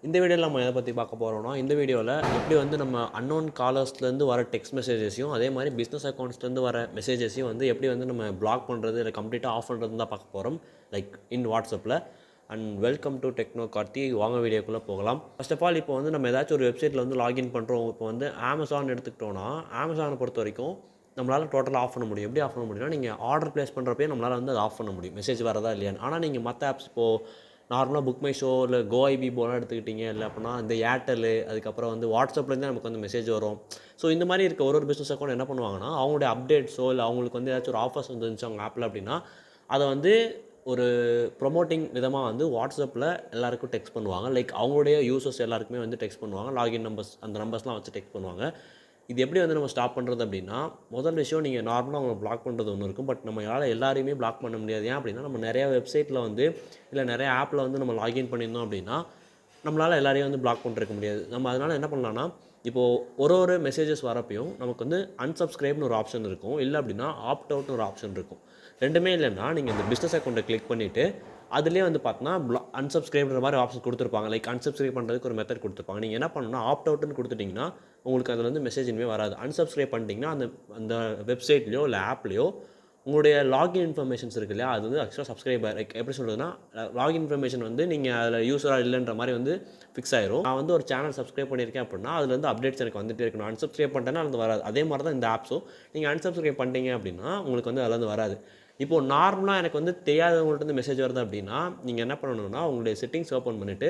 இந்த வீடியோவில் நம்ம எதை பற்றி பார்க்க போகிறோம்னா, இந்த வீடியோவில் எப்படி வந்து நம்ம அன்னோன் காலர்ஸ்லேருந்து வர டெக்ஸ்ட் மெசேஜஸையும் அதே மாதிரி பிஸ்னஸ் அக்கௌண்ட்ஸ்லேருந்து வர மெசேஜஸையும் வந்து எப்படி வந்து நம்ம பிளாக் பண்ணுறது இல்லை கம்ப்ளீட்டாக ஆஃப் பண்ணுறது தான் பார்க்க போகிறோம், லைக் இன் வாட்ஸ்அப்பில். And welcome to Techno Karthi. வாங்க வீடியோக்குள்ளே போகலாம். ஃபர்ஸ்ட் ஆஃப் ஆல் இப்போ வந்து நம்ம ஏதாச்சும் ஒரு வெப்சைட்டில் வந்து லாகின் பண்ணுறோம். இப்போ வந்து அமேசான் எடுத்துக்கிட்டோன்னா, அமேசானை பொறுத்த வரைக்கும் நம்மளால் டோட்டலாக ஆஃப் பண்ண முடியும். எப்படி ஆஃப் பண்ண முடியும்னா, நீங்கள் ஆர்டர் ப்ளேஸ் பண்ணுறப்பே நம்மளால் வந்து அதை ஆஃப் பண்ண முடியும், மெசேஜ் வரதா இல்லையான்னு. ஆனால் நீங்கள் மற்ற ஆப்ஸ் இப்போது நார்மலாக புக் மை ஷோ இல்லை கோஐபி போலாம் எடுத்துக்கிட்டிங்க, இல்லை அப்படின்னா இந்த ஏர்டெல், அதுக்கப்புறம் வந்து வாட்ஸ்அப்லேருந்து நமக்கு வந்து மெசேஜ் வரும். ஸோ இந்த மாதிரி இருக்க ஒரு பிஸ்னஸ் அக்கௌண்ட் என்ன பண்ணுவாங்கன்னா, அவங்களுடைய அப்டேட்ஸோ இல்லை அவங்களுக்கு வந்து ஏதாச்சும் ஒரு ஆஃபர்ஸ் வந்துருந்துச்சு அவங்க ஆப்பில் அப்படின்னா, அதை வந்து ஒரு ப்ரொமோட்டிங் விதமாக வந்து வாட்ஸ்அப்பில் எல்லாருக்கும் டெக்ஸ்ட் பண்ணுவாங்க. லைக் அவங்களுடைய யூசர்ஸ் எல்லாருக்குமே வந்து டெக்ஸ்ட் பண்ணுவாங்க. லாகின் நம்பர்ஸ், அந்த நம்பர்ஸ்லாம் வச்சு டெக்ஸ்ட் பண்ணுவாங்க. இது எப்படி வந்து நம்ம ஸ்டாப் பண்ணுறது அப்படின்னா, முதல் விஷயம் நீங்கள் நார்மலாக அவங்களை பிளாக் பண்ணுறது ஒன்று இருக்கும். பட் நம்மளால் எல்லாரையுமே பிளாக் பண்ண முடியாது. ஏன் அப்படின்னா, நம்ம நிறையா வெப்சைட்டில் வந்து இல்லை நிறைய ஆப்பில் வந்து நம்ம லாகின் பண்ணியிருந்தோம் அப்படின்னா, நம்மளால் எல்லாரையும் வந்து பிளாக் பண்ணிருக்க முடியாது. நம்ம அதனால் என்ன பண்ணலான்னா, இப்போது ஒரு மெசேஜஸ் வரப்பையும் நமக்கு வந்து அன்சப்ஸ்கிரைப்னு ஒரு ஆப்ஷன் இருக்கும். இல்லை அப்படின்னா ஆப்ட் அவுட்னு ஒரு ஆப்ஷன் இருக்கும். ரெண்டுமே இல்லைன்னா நீங்கள் இந்த பிஸ்னஸ் அக்கௌண்ட்டை கிளிக் பண்ணிவிட்டு அதுலேயே வந்து பார்த்தோன்னா அன்சப்ஸ்கிரைப்ன்ற மாதிரி ஆப்ஷன் கொடுத்துருப்பாங்க. லைக் அன்சப்ஸ்கிரைப் பண்ணுறதுக்கு ஒரு மெத்தட் கொடுத்துருப்பாங்க. நீங்கள் என்ன பண்ணணும்னா, ஆப்ட் அவுட்னு கொடுத்துட்டிங்கன்னா உங்களுக்கு அதில் வந்து மெசேஜ் இனிமேல் வராது. அன்சப்ஸ்கிரைப் பண்ணிட்டீங்கன்னா அந்த அந்த வெப்சைட்லையோ இல்லை ஆப்லேயோ உங்களுடைய லாகின் இன்ஃபர்மேஷன்ஸ் இருக்குது இல்லையா, அது வந்து ஆக்சுவலாக சப்ஸ்கிரைபர் லைக் எப்படி சொல்கிறதுனா, லாகின் இன்ஃபர்மேஷன் வந்து நீங்கள் அதில் யூஸராக இல்லைன்ற மாதிரி வந்து ஃபிக்ஸ் ஆயிரும். நான் வந்து ஒரு சேனல் சப்ஸ்கிரைப் பண்ணியிருக்கேன் அப்படின்னா அதில் வந்து அப்டேட்ஸ் எனக்கு வந்துகிட்டே இருக்கணும். அன்சப்ஸ்கிரைப் பண்ணிட்டேன்னா அது வராது. அதே மாதிரி தான் இந்த ஆப்ஸும் நீங்கள் அன்சப்ஸ்கிரைப் பண்ணிட்டீங்க அப்படின்னா உங்களுக்கு வந்து அதில் வந்து வராது. இப்போது நார்மலாக எனக்கு வந்து தெரியாதவங்கள்ட்ட வந்து மெசேஜ் வருது அப்படின்னா, நீங்கள் என்ன பண்ணணும்னா, உங்களுடைய செட்டிங்ஸ் ஓப்பன் பண்ணிவிட்டு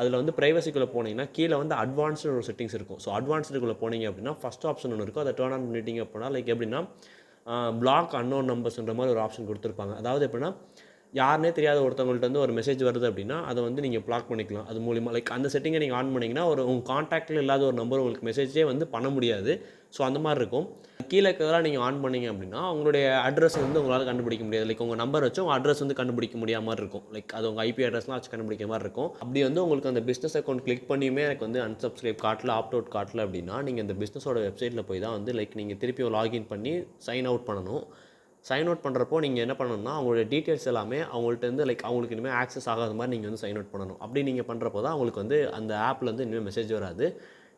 அதில் வந்து ப்ரைவசிக்குள்ளே போனீங்கன்னா கீழே வந்து அட்வான்ஸ்டு ஒரு செட்டிங்ஸ் இருக்கும். ஸோ அட்வான்ஸ்டுக்குள்ளே போனீங்க அப்படின்னா ஃபஸ்ட் ஆப்ஷன் ஒன்று இருக்கும். அதை டர்ன் ஆன் பண்ணிட்டீங்க அப்படின்னா லைக் எப்படின்னா, பிளாக் அன்னோன் நம்பர்ஸ்ன்ற மாதிரி ஒரு ஆப்ஷன் கொடுத்துருப்பாங்க. அதாவது எப்படின்னா, யாருனே தெரியாத ஒருத்தவங்கள்ட்ட வந்து ஒரு மெசேஜ் வருது அப்படின்னா அதை வந்து நீங்கள் பிளாக் பண்ணிக்கலாம். அது மூலிமா லைக் அந்த செட்டிங்கை நீங்கள் ஆன் பண்ணிங்கன்னா உங்கள் காண்டாக்டில் இல்லாத ஒரு நம்பர் உங்களுக்கு மெசேஜே வந்து பண்ண முடியாது. ஸோ அந்த மாதிரி இருக்கும். கீழே இருக்கிறதெல்லாம் நீங்கள் ஆன் பண்ணிங்க அப்படின்னா உங்களுடைய அட்ரஸ் வந்து உங்களால் கண்டுபிடிக்க முடியாது. லைக் உங்கள் நம்பர் வச்சு உங்கள் அட்ரஸ் வந்து கண்டுபிடிக்க முடியாத மாதிரி இருக்கும். லைக் அது உங்கள் ஐபி அட்ரஸ்லாம் வச்சு கண்டுபிடிக்கிற மாதிரி இருக்கும். அப்படி வந்து உங்களுக்கு அந்த பிஸ்னஸ் அக்கௌண்ட் கிளிக் பண்ணியுமே எனக்கு வந்து அன்சப்ஸ்கிரைப் காட்டல, ஆப்ட் அவுட் காட்டல அப்படின்னா, நீங்கள் இந்த பிஸ்னஸோட வெப்சைட்டில் போய் தான் வந்து லைக் நீங்கள் திருப்பி லாகின் பண்ணி சைன் அவுட் பண்ணணும். சைன் அவுட் பண்ணுறப்போ நீங்கள் என்ன பண்ணணும்னா, அவங்களுடைய டீட்டெயில்ஸ் எல்லாமே அவங்கள்ட்ட இருந்து லைக் அவங்களுக்கு இனிமேல் ஆக்சஸ் ஆகாத மாதிரி நீங்கள் வந்து சைன் அவுட் பண்ணணும். அப்படி நீங்கள் பண்ணுறப்போ தான் அவங்களுக்கு வந்து அந்த ஆப்லேருந்து இனிமேல் மெசேஜ் வராது.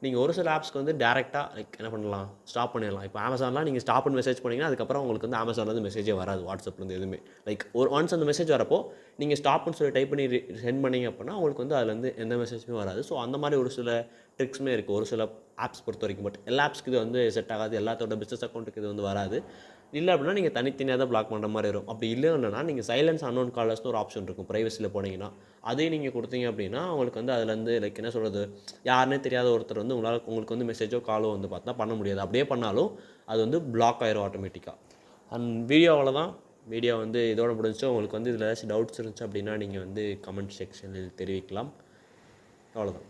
நீங்கள் ஒரு சில ஆப்ஸ்க்கு வந்து டேரெக்டாக லைக் என்ன பண்ணலாம், ஸ்டாப் பண்ணிடலாம். இப்போ அமேசான்லாம் நீங்கள் ஸ்டாப்னு மெசேஜ் பண்ணிங்கன்னா அதுக்கப்புறம் உங்களுக்கு வந்து அமேசான்லேருந்து மெசேஜே வராது, வாட்ஸ்அப்லேருந்து எதுவுமே. லைக் ஒன்ஸ் அந்த மெசேஜ் வரப்போ நீங்கள் ஸ்டாப்னு சொல்லி டைப் பண்ணி சென்ட் பண்ணிங்க அப்படின்னா உங்களுக்கு வந்து அதுலேருந்து எந்த மெசேஜுமே வராது. ஸோ அந்த மாதிரி ஒரு சில ட்ரிக்ஸுமே இருக்குது ஒரு சில ஆப்ஸ் பொறுத்த வரைக்கும். பட் எல்லா ஆப்ஸ்க்கு இது வந்து செட் ஆகாது. எல்லாத்தோட பிஸ்னஸ் அக்கௌண்ட்டுக்கு இது வந்து வராது. இல்லை அப்படின்னா நீங்கள் தனித்தனியாக தான் பிளாக் பண்ணுற மாதிரி வரும். அப்படி இல்லைன்னா நீங்கள் சைலன்ஸ் அன்னோன் காலர்ஸ்னு ஒரு ஆப்ஷன் இருக்கும் ப்ரைவசியில் போனீங்கன்னா. அதையும் நீங்கள் கொடுத்தீங்க அப்படின்னா உங்களுக்கு வந்து அதுலேருந்து லைக் என்ன சொல்கிறது, யாருனே தெரியாத ஒருத்தர் வந்து உங்களுக்கு வந்து மெசேஜோ காலோ வந்து பார்த்தா பண்ண முடியாது. அப்படியே பண்ணாலும் அது வந்து பிளாக் ஆயிரும் ஆட்டோமேட்டிக்காக. அண்ட் வீடியோவில் தான் வீடியோ வந்து இதோட முடிஞ்சிச்சு. உங்களுக்கு வந்து இதில் ஏதாச்சும் டவுட்ஸ் இருந்துச்சு அப்படின்னா நீங்கள் வந்து கமெண்ட் செக்ஷனில் தெரிவிக்கலாம். அவ்வளோதான்.